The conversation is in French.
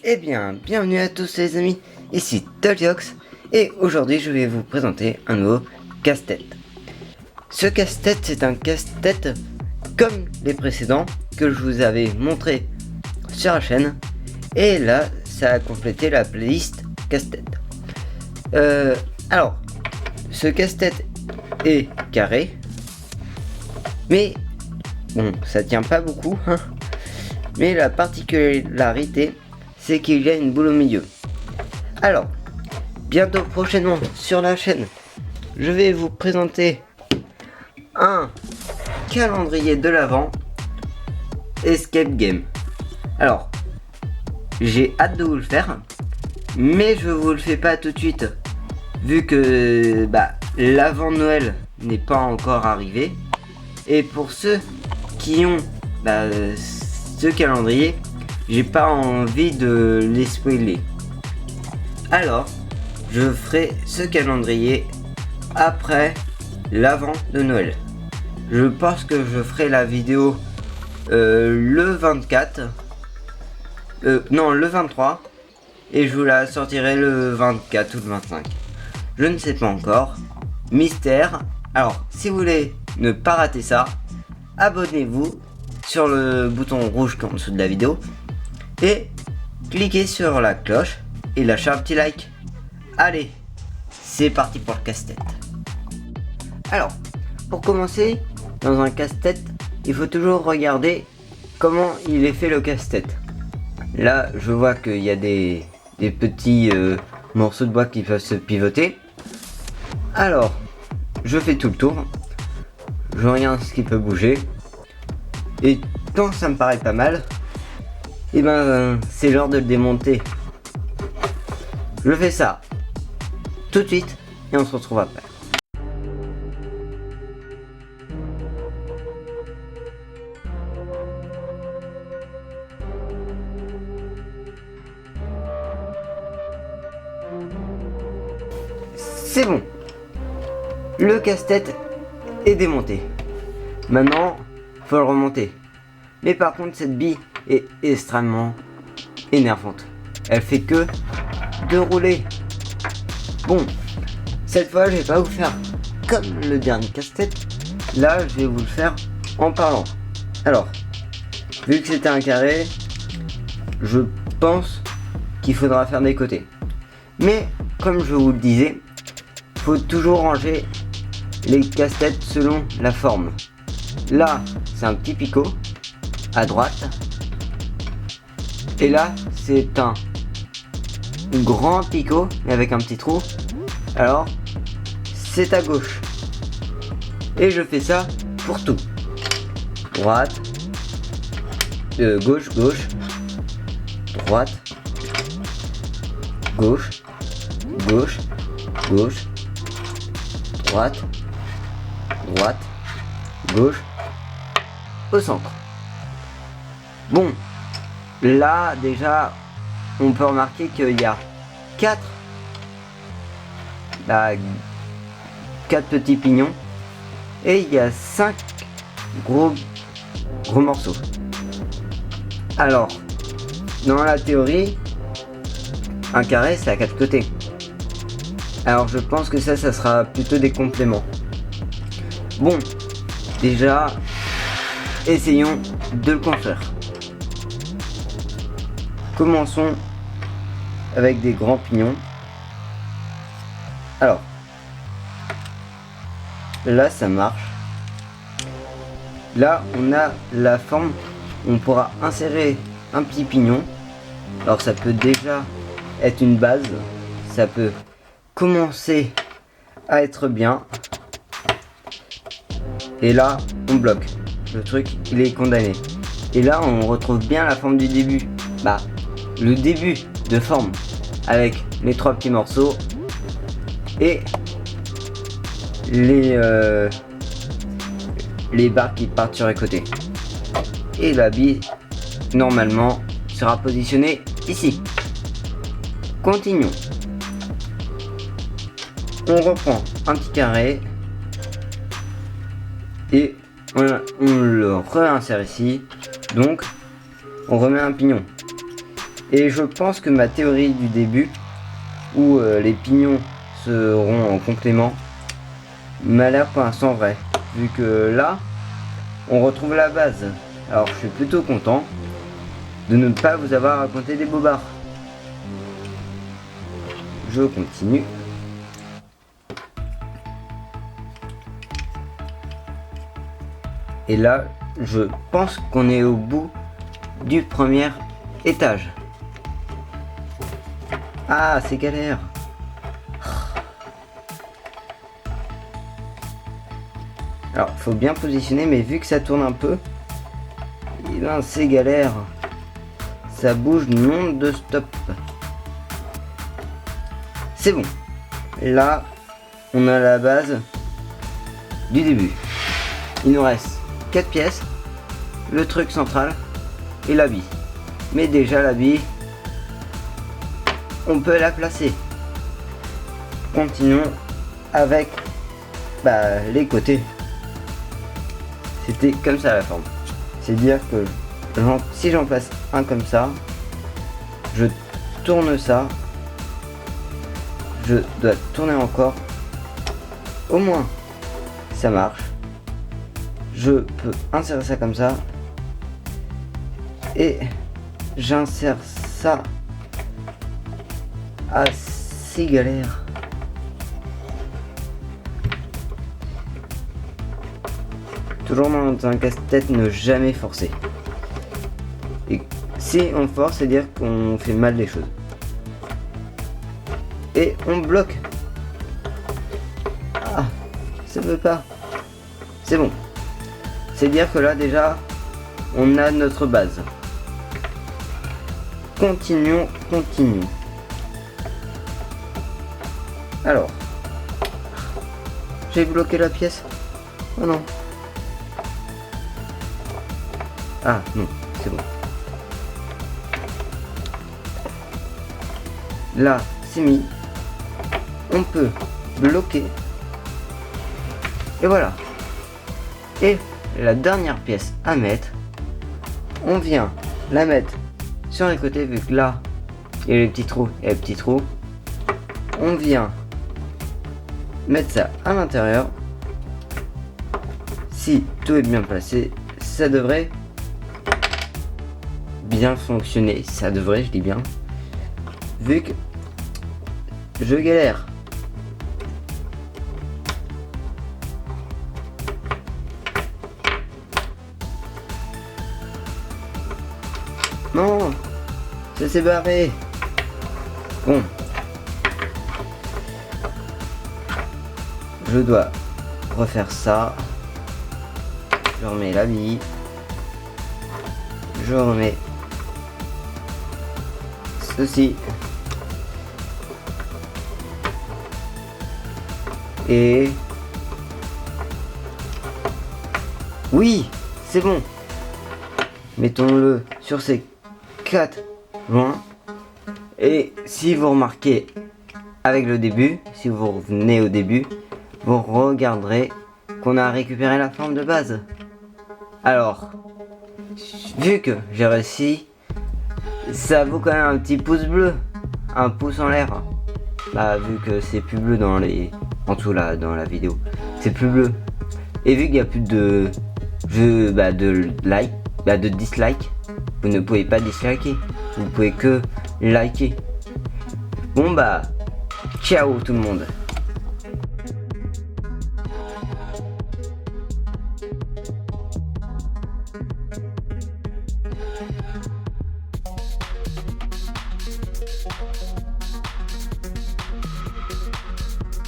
Eh bien, bienvenue à tous les amis, ici Toliox, et aujourd'hui je vais vous présenter un nouveau casse-tête. Ce casse-tête, c'est un casse-tête comme les précédents que je vous avais montré sur la chaîne, et là, ça a complété la playlist casse-tête. Alors, ce casse-tête est carré, mais bon, ça tient pas beaucoup, hein. Mais la particularité, c'est qu'il y a une boule au milieu. Alors, bientôt prochainement sur la chaîne, je vais vous présenter un calendrier de l'Avent Escape Game. Alors, j'ai hâte de vous le faire, mais je vous le fais pas tout de suite, vu que l'Avent Noël n'est pas encore arrivé. Et pour ceux qui ont ce calendrier, j'ai pas envie de les spoiler. Alors, je ferai ce calendrier après l'avant de Noël. Je pense que je ferai la vidéo le 24. Non, le 23. Et je vous la sortirai le 24 ou le 25. Je ne sais pas encore. Mystère. Alors, si vous voulez ne pas rater ça, abonnez-vous sur le bouton rouge qui est en dessous de la vidéo. Et cliquez sur la cloche et lâchez un petit like. Allez, c'est parti pour le casse-tête. Alors, pour commencer, dans un casse-tête, il faut toujours regarder comment il est fait le casse-tête. Là, je vois qu'il y a des petits morceaux de bois qui peuvent se pivoter. Alors, je fais tout le tour. Je regarde ce qui peut bouger. Et quand ça me paraît pas mal, et c'est l'heure de le démonter. Je fais ça tout de suite et on se retrouve après. C'est bon. Le casse-tête est démonté. Maintenant, faut le remonter. Mais par contre, cette bille est extrêmement énervante. Elle fait que de rouler. Bon, cette fois, je vais pas vous faire comme le dernier casse-tête. Là, je vais vous le faire en parlant. Alors, vu que c'était un carré, je pense qu'il faudra faire des côtés. Mais, comme je vous le disais, faut toujours ranger les casse-têtes selon la forme. Là, c'est un petit picot à droite. Et là, c'est un grand picot mais avec un petit trou. Alors, c'est à gauche. Et je fais ça pour tout. Droite, gauche, gauche, droite, gauche, gauche, gauche, droite, droite, gauche, au centre. Bon, là déjà on peut remarquer qu'il y a 4 petits pignons et il y a 5 gros morceaux. Alors, dans la théorie, un carré c'est à 4 côtés. Alors je pense que ça sera plutôt des compléments. Bon, déjà, essayons de le construire. Commençons avec des grands pignons. Alors, là ça marche. Là on a la forme, on pourra insérer un petit pignon. Alors ça peut déjà être une base, ça peut commencer à être bien. Et là on bloque, le truc il est condamné. Et là on retrouve bien la forme du début. Le début de forme avec les 3 petits morceaux et les barres qui partent sur les côtés. Et la bille normalement sera positionnée ici. Continuons. On reprend un petit carré et on le réinsère ici. Donc on remet un pignon. Et je pense que ma théorie du début, où les pignons seront en complément, m'a l'air pour l'instant vrai. Vu que là, on retrouve la base. Alors je suis plutôt content de ne pas vous avoir raconté des bobards. Je continue. Et là, je pense qu'on est au bout du premier étage. Ah, c'est galère. Alors, faut bien positionner, mais vu que ça tourne un peu, eh ben, c'est galère. Ça bouge non de stop. C'est bon. Là, on a la base du début. Il nous reste 4 pièces, le truc central et la bille. Mais déjà la bille, on peut la placer. Continuons avec les côtés. C'était comme ça la forme. C'est dire que si j'en place un comme ça, je tourne ça, je dois tourner encore, au moins ça marche. Je peux insérer ça comme ça et j'insère ça. Assez galère. Toujours dans un casse-tête, ne jamais forcer. Et si on force, c'est dire qu'on fait mal les choses. Et on bloque. Ah, ça veut pas. C'est bon. C'est dire que là déjà, on a notre base. Continuons. Alors, j'ai bloqué la pièce. Oh non. Ah non, c'est bon. Là, c'est mis. On peut bloquer. Et voilà. Et la dernière pièce à mettre, on vient la mettre sur les côtés, vu que là, il y a les petits trous et les petits trous. On vient mettre ça à l'intérieur. Si tout est bien placé, ça devrait bien fonctionner. Ça devrait, je dis bien. Vu que je galère. Non, ça s'est barré. Bon. Je dois refaire ça. Je remets la bille. Je remets ceci. Et oui, c'est bon. Mettons-le sur ces 4 joints. Et si vous remarquez avec le début, si vous revenez au début, vous regarderez qu'on a récupéré la forme de base. Alors, vu que j'ai réussi, ça vaut quand même un petit pouce bleu, un pouce en l'air. Vu que c'est plus bleu dans en dessous là, dans la vidéo, c'est plus bleu. Et vu qu'il n'y a plus de de dislike, vous ne pouvez pas disliker, vous pouvez que liker. Bon ciao tout le monde.